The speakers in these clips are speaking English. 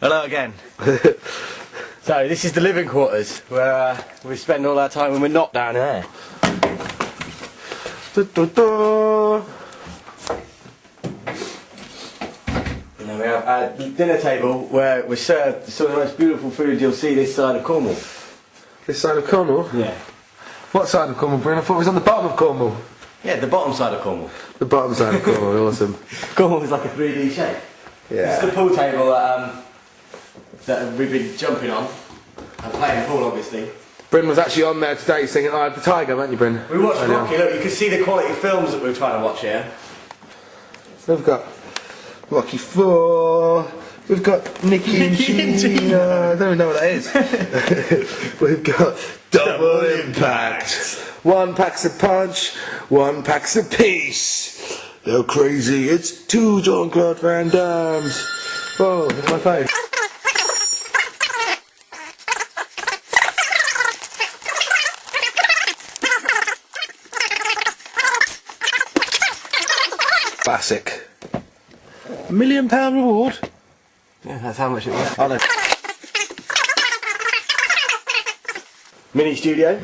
Hello again. So this is the living quarters where we spend all our time when we're not down here. And then we have our dinner table where we're served some of the most beautiful food you'll see this side of Cornwall. This side of Cornwall? Yeah. What side of Cornwall, Bryn? I thought it was on the bottom of Cornwall. Yeah, the bottom side of Cornwall. The bottom side of Cornwall, awesome. Cornwall is like a 3D shape. Yeah. It's the pool table that we've been jumping on and playing pool, obviously. Bryn was actually on there today singing "Eye of the Tiger," weren't you, Bryn? We watched Rocky. Look, you can see the quality films that we're trying to watch here. So we've got Rocky 4. We've got Nicky and Gina. I don't even know what that is. We've got Double Impact. One packs a punch, one packs a piece. They're crazy. It's 2 Jean-Claude Van Dammes. Whoa, that's my phone. Classic. £1 million reward? Yeah, that's how much it was. I know. Mini studio.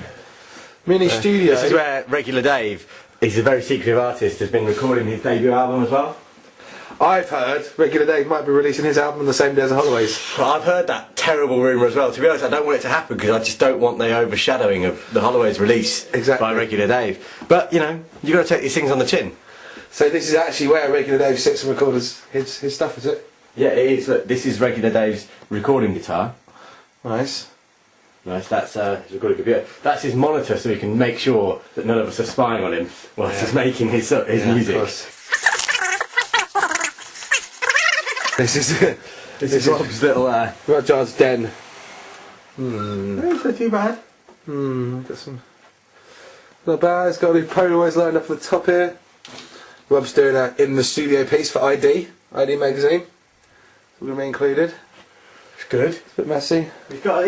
Mini studio. This is where Regular Dave, he's a very secretive artist, has been recording his debut album as well. I've heard Regular Dave might be releasing his album on the same day as the Holloways. Well, I've heard that terrible rumour as well. To be honest, I don't want it to happen because I just don't want the overshadowing of the Holloways release by Regular Dave. But, you know, you've got to take these things on the chin. So this is actually where Regular Dave sits and records his stuff, is it? Yeah, it is. Look, this is Regular Dave's recording guitar. Nice. Nice, that's his recording computer. That's his monitor, so he can make sure that none of us are spying on him whilst he's making his music. This is Rob's little... We've got John's den. It's not too bad. Got some... Not bad, it's got all these Polaroids lined up at the top here. Rob's doing a in the studio piece for ID magazine. We're going to be included. It's good. It's a bit messy. He's got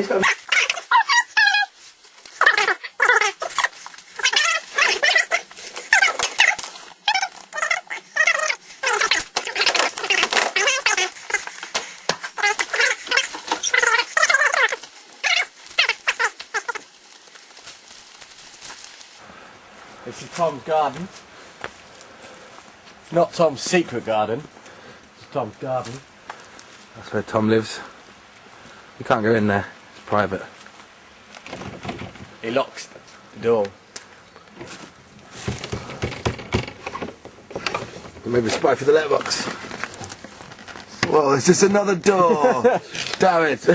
This is Tom's garden. It's not Tom's secret garden. It's Tom's garden. That's where Tom lives. You can't go in there. It's private. He locks the door. Maybe spy for the letterbox. Whoa, it's just another door. Damn it.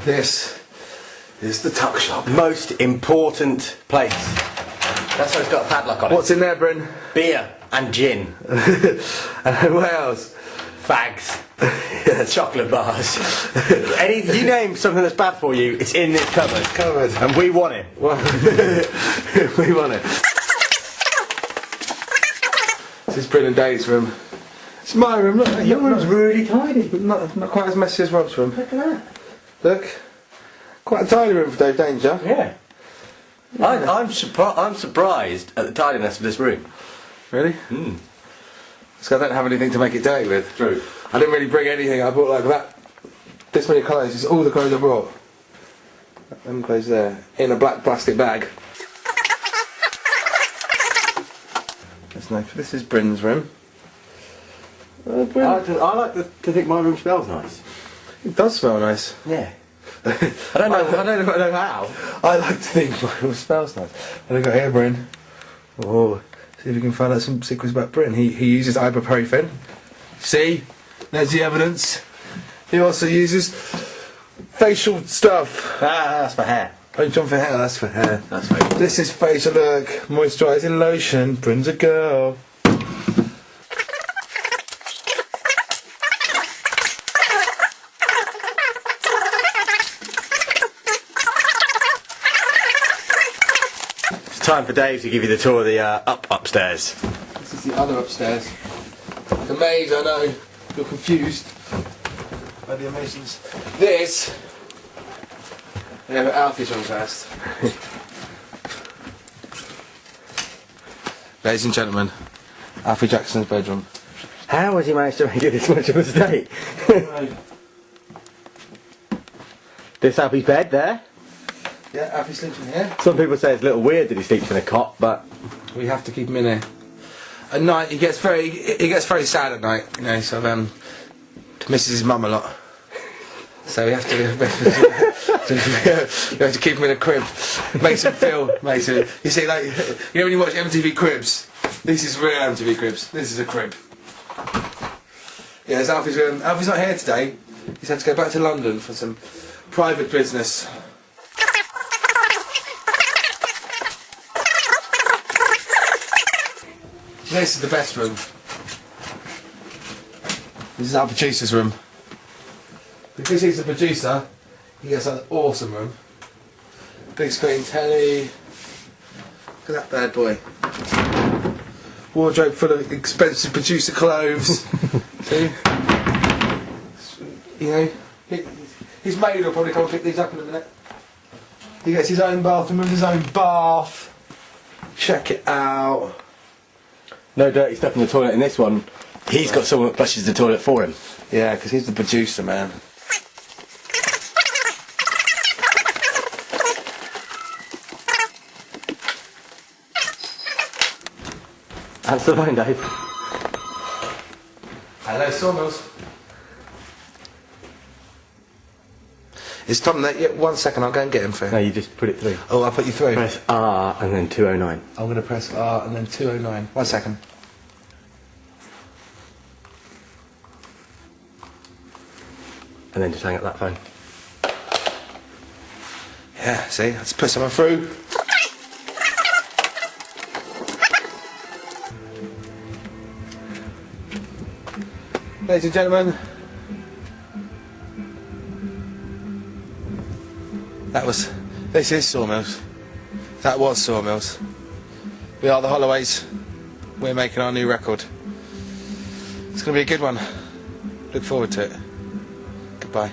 This is the tuck shop. Most important place. That's why it's got a padlock on it. What's in there, Bryn? Beer and gin. And what else? Fags. Chocolate bars. You name something that's bad for you, it's in this cupboard. Cupboard. And we want it. We want it. This is Bryn and Dave's room. It's my room, look. Your room's really tiny. Not quite as messy as Rob's room. Look at that. Look. Quite a tiny room for Dave Danger. Yeah. I'm surprised at the tidiness of this room. Really? Because I don't have anything to make it dirty with. True. I didn't really bring anything. I brought like that. This many clothes. It's all the clothes I brought. Them clothes there. In a black plastic bag. That's nice. This is Bryn's room. I like to think my room smells nice. It does smell nice. Yeah. I don't know how. I like to think my room smells nice. What have I got here, Bryn? Oh, see if we can find out some secrets about Bryn. He uses ibuprofen. See? There's the evidence. He also uses facial stuff. That's for hair. Oh, John for hair, that's for hair. That's right. This is facial look, moisturising lotion, Bryn's a girl. It's time for Dave to give you the tour of the upstairs. This is the other upstairs. The maze, I know, you're confused by the emotions. This... Yeah, but Alfie's on first. Ladies and gentlemen, Alfie Jackson's bedroom. How has he managed to make it this much of a state? This Alfie's bed there. Yeah, Alfie sleeps in here. Some people say it's a little weird that he sleeps in a cot, but we have to keep him in here. At night, he gets very sad at night. You know, so misses his mum a lot. So we have to keep him in a crib. Makes him feel. You see, like you know when you watch MTV Cribs. This is real MTV Cribs. This is a crib. Yeah, it's Alfie's room. Alfie's not here today. He's had to go back to London for some private business. This is the best room. This is our producer's room. Because he's the producer, he gets an awesome room. Big screen telly. Look at that bad boy. Wardrobe full of expensive producer clothes. See? You know, his maid will probably come and pick these up in a minute. He gets his own bathroom with his own bath. Check it out. no dirty stuff in the toilet in this one. He's got someone that flushes the toilet for him. Yeah, because he's the producer, man. Answer the phone, Dave. Hello, Sawmills. Is Tom there? Yeah, 1 second, I'll go and get him for you. No, you just put it through. Oh, I'll put you through. Press R and then 209. I'm going to press R and then 209. 1 second. And then just hang up that phone. Yeah, see, let's put someone through. Ladies and gentlemen, this is Sawmills. That was Sawmills. We are the Holloways. We're making our new record. It's going to be a good one. Look forward to it. Goodbye.